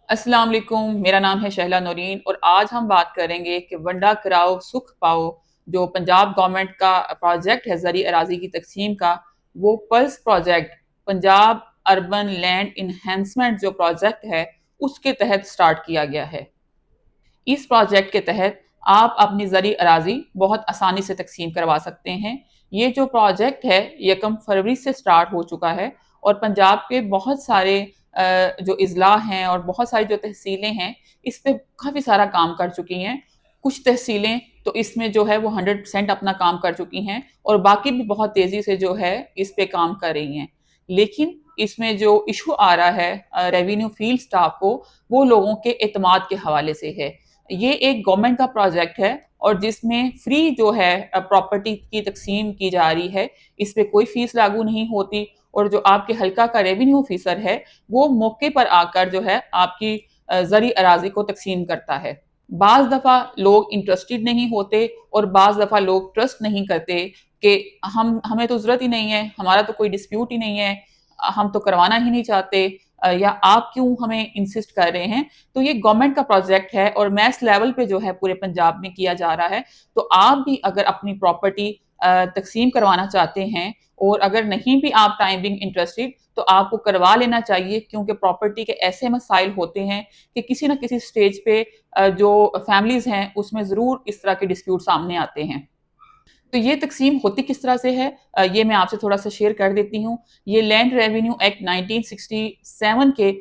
अस्सलाम वालेकुम, मेरा नाम है शहला नौरीन और आज हम बात करेंगे कि वंडा कराओ सुख पाओ जो पंजाब गवर्नमेंट का प्रोजेक्ट है ज़री अराजी की तकसीम का। वो pulse project Punjab urban land enhancement जो प्रोजेक्ट है उसके तहत स्टार्ट किया गया है। इस प्रोजेक्ट के तहत आप अपनी ज़री अराजी बहुत आसानी से तकसीम करवा सकते हैं। ये जो प्रोजेक्ट है 1 फरवरी से स्टार्ट हो चुका है और पंजाब के बहुत सारे जो इजला हैं और बहुत सारी जो तहसीलें हैं इस पे काफ़ी सारा काम कर चुकी हैं। कुछ तहसीलें तो इसमें जो है वो 100% अपना काम कर चुकी हैं और बाकी भी बहुत तेज़ी से जो है इस पे काम कर रही हैं। लेकिन इसमें जो इशू आ रहा है रेवेन्यू फील्ड स्टाफ को, वो लोगों के एतमाद के हवाले से है। ये एक गवर्नमेंट का प्रोजेक्ट है और जिसमें फ्री जो है प्रॉपर्टी की तकसीम की जा रही है। इस पे कोई फीस लागू नहीं होती और जो आपके हल्का का रेवेन्यू ऑफिसर है वो मौके पर आकर जो है आपकी ज़री अराजी को तकसीम करता है। बाज़ दफ़ा लोग इंटरेस्टेड नहीं होते और बाज़ दफ़ा लोग ट्रस्ट नहीं करते कि हमें तो ज़रूरत ही नहीं है, हमारा तो कोई डिस्प्यूट ही नहीं है, हम तो करवाना ही नहीं चाहते, या आप क्यों हमें इंसिस्ट कर रहे हैं। तो ये गवर्नमेंट का प्रोजेक्ट है और मैस लेवल पे जो है पूरे पंजाब में किया जा रहा है। तो आप भी अगर अपनी प्रॉपर्टी तकसीम करवाना चाहते हैं और अगर नहीं भी आप टाइम बिंग इंटरेस्टेड तो आपको करवा लेना चाहिए, क्योंकि प्रॉपर्टी के ऐसे मसाइल होते हैं कि किसी न किसी स्टेज पे जो फैमिलीज हैं उसमें ज़रूर इस तरह के डिस्प्यूट सामने आते हैं। तो ये तकसीम होती किस तरह से है, ये मैं आपसे थोड़ा सा शेयर कर देती हूँ। ये लैंड रेवेन्यू एक्ट 1967 के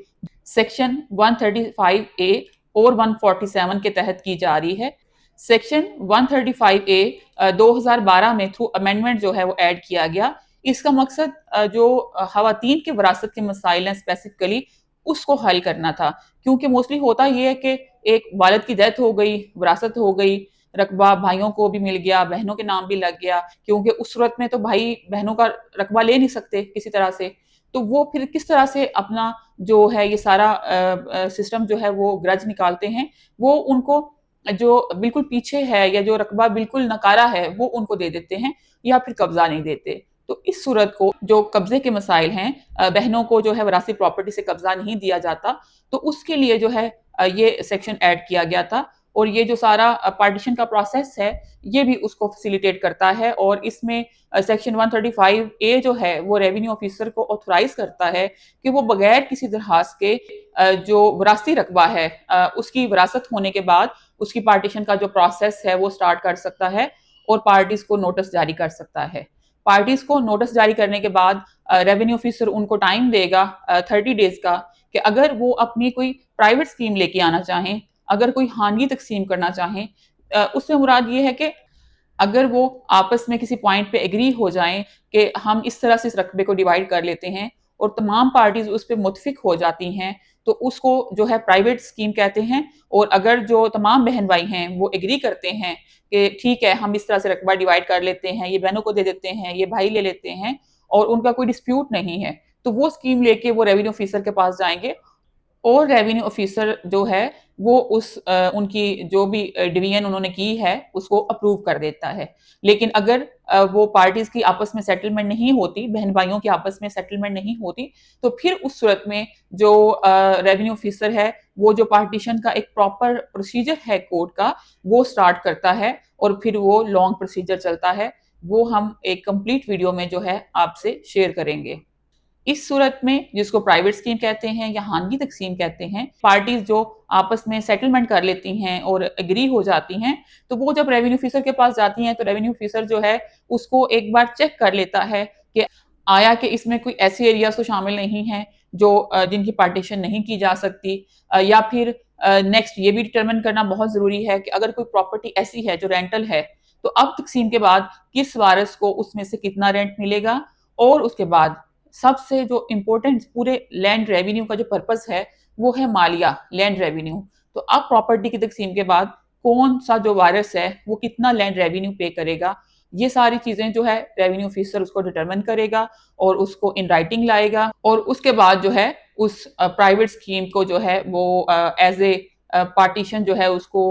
सेक्शन 135 ए और 147 के तहत की जा रही है। सेक्शन 135 ए 2012 में थ्रू अमेंडमेंट जो है वो ऐड किया गया। इसका मकसद जो खवातीन के विरासत के मसाइल हैं स्पेसिफिकली उसको हल करना था, क्योंकि मोस्टली होता ये है कि एक वालिद की डेथ हो गई, विरासत हो गई, रकबा भाइयों को भी मिल गया, बहनों के नाम भी लग गया, क्योंकि उस सूरत में तो भाई बहनों का रकबा ले नहीं सकते किसी तरह से। तो वो फिर किस तरह से अपना जो है ये सारा सिस्टम जो है वो ग्रज निकालते हैं, वो उनको जो बिल्कुल पीछे है या जो रकबा बिल्कुल नकारा है वो उनको दे देते हैं या फिर कब्जा नहीं देते। तो इस सूरत को जो कब्जे के मसाइल हैं, बहनों को जो है वरासी प्रॉपर्टी से कब्जा नहीं दिया जाता, तो उसके लिए जो है ये सेक्शन ऐड किया गया था और ये जो सारा पार्टीशन का प्रोसेस है ये भी उसको फैसिलिटेट करता है। और इसमें सेक्शन 135 ए जो है वो रेवेन्यू ऑफिसर को ऑथोराइज करता है कि वो बगैर किसी दरखास्त के जो विरासती रकबा है उसकी विरासत होने के बाद उसकी पार्टीशन का जो प्रोसेस है वो स्टार्ट कर सकता है और पार्टीज को नोटिस जारी कर सकता है। पार्टीज को नोटिस जारी करने के बाद रेवेन्यू ऑफिसर उनको टाइम देगा 30 डेज का कि अगर वो अपनी कोई प्राइवेट स्कीम लेके आना चाहें, अगर कोई हानि तकसीम करना चाहें, उसमें मुराद ये है कि अगर वो आपस में किसी पॉइंट पे एग्री हो जाएं कि हम इस तरह से इस रकबे को डिवाइड कर लेते हैं और तमाम पार्टीज उस पर मुतफिक हो जाती हैं, तो उसको जो है प्राइवेट स्कीम कहते हैं। और अगर जो तमाम बहन भाई हैं वो एग्री करते हैं कि ठीक है हम इस तरह से रकबा डिवाइड कर लेते हैं, ये बहनों को दे देते हैं, ये भाई ले लेते हैं और उनका कोई डिस्प्यूट नहीं है, तो वो स्कीम लेके वो रेवेन्यू ऑफिसर के पास जाएंगे और रेवेन्यू ऑफिसर जो है वो उनकी जो भी डिवीजन उन्होंने की है उसको अप्रूव कर देता है। लेकिन अगर वो पार्टीज की आपस में सेटलमेंट नहीं होती, बहन भाइयों की आपस में सेटलमेंट नहीं होती, तो फिर उस सूरत में जो रेवेन्यू ऑफिसर है वो जो पार्टीशन का एक प्रॉपर प्रोसीजर है कोर्ट का वो स्टार्ट करता है और फिर वो लॉन्ग प्रोसीजर चलता है। वो हम एक कंप्लीट वीडियो में जो है आपसे शेयर करेंगे। इस सूरत में जिसको प्राइवेट स्कीम कहते हैं या हानगी तकसीम कहते हैं, पार्टीज जो आपस में सेटलमेंट कर लेती हैं और एग्री हो जाती हैं, तो वो जब रेवेन्यू ऑफिसर के पास जाती हैं तो रेवेन्यू ऑफिसर जो है उसको एक बार चेक कर लेता है कि आया कि इसमें कोई ऐसी एरियाज तो शामिल नहीं है जो जिनकी पार्टीशन नहीं की जा सकती, या फिर नेक्स्ट ये भी डिटरमिन करना बहुत जरूरी है कि अगर कोई प्रॉपर्टी ऐसी है जो रेंटल है, तो अब तकसीम के बाद किस वारिस को उसमें से कितना रेंट मिलेगा। और उसके बाद सबसे जो इम्पोर्टेंट पूरे लैंड रेवेन्यू का जो पर्पस है वो है मालिया लैंड रेवेन्यू। तो अब प्रॉपर्टी की तकसीम के बाद कौन सा जो वारिस है वो कितना लैंड रेवेन्यू पे करेगा, ये सारी चीजें जो है रेवेन्यू ऑफिसर उसको डिटरमिन करेगा और उसको इन राइटिंग लाएगा और उसके बाद जो है उस प्राइवेट स्कीम को जो है वो एज ए पार्टीशन जो है उसको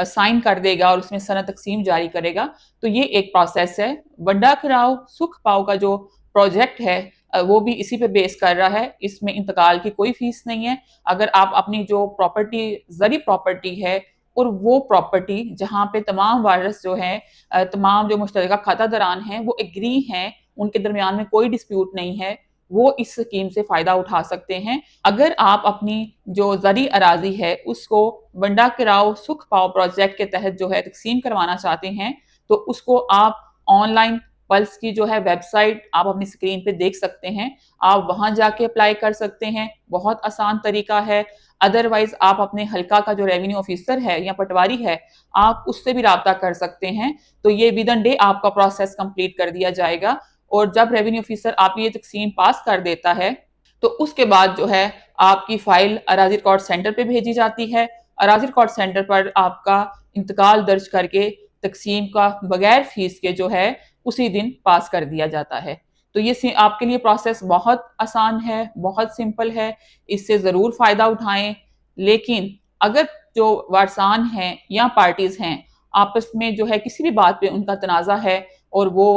साइन कर देगा और उसमें सनद तकसीम जारी करेगा। तो ये एक प्रोसेस है। वंडा कराओ सुख पाओ का जो प्रोजेक्ट है وہ بھی اسی پہ بیس کر رہا ہے، اس میں انتقال کی کوئی فیس نہیں ہے۔ اگر آپ اپنی جو پراپرٹی زرعی پراپرٹی ہے اور وہ پراپرٹی جہاں پہ تمام وارث جو ہیں، تمام جو مشترکہ کھاتہ دران ہیں وہ ایگری ہیں، ان کے درمیان میں کوئی ڈسپیوٹ نہیں ہے، وہ اس سکیم سے فائدہ اٹھا سکتے ہیں۔ اگر آپ اپنی جو زرعی اراضی ہے اس کو ونڈا کراؤ سکھ پاؤ پروجیکٹ کے تحت جو ہے تقسیم کروانا چاہتے ہیں، تو اس کو آپ آن لائن پلس کی جو ہے ویب سائٹ آپ اپنی اسکرین پہ دیکھ سکتے ہیں، آپ وہاں جا کے اپلائی کر سکتے ہیں، بہت آسان طریقہ ہے۔ ادروائز آپ اپنے حلقہ کا جو ریونیو آفیسر ہے یا پٹواری ہے، آپ اس سے بھی رابطہ کر سکتے ہیں، تو یہ ودن ڈے آپ کا پروسیس کمپلیٹ کر دیا جائے گا۔ اور جب ریونیو آفیسر آپ یہ تقسیم پاس کر دیتا ہے تو اس کے بعد جو ہے آپ کی فائل اراضی ریکارڈ سینٹر پہ بھیجی جاتی ہے، اراضی ریکارڈ سینٹر پر آپ کا انتقال درج کر کے تقسیم کا بغیر فیس کے جو ہے اسی دن پاس کر دیا جاتا ہے۔ تو یہ آپ کے لیے پروسیس بہت آسان ہے، بہت سمپل ہے، اس سے ضرور فائدہ اٹھائیں۔ لیکن اگر جو وارثان ہیں یا پارٹیز ہیں آپس میں جو ہے کسی بھی بات پہ ان کا تنازع ہے اور وہ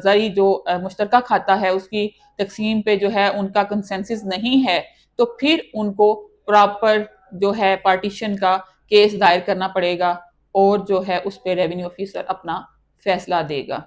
زرعی جو مشترکہ کھاتہ ہے اس کی تقسیم پہ جو ہے ان کا کنسنسس نہیں ہے، تو پھر ان کو پراپر جو ہے پارٹیشن کا کیس دائر کرنا پڑے گا اور جو ہے اس پہ ریونیو آفیسر اپنا فیصلہ دے گا۔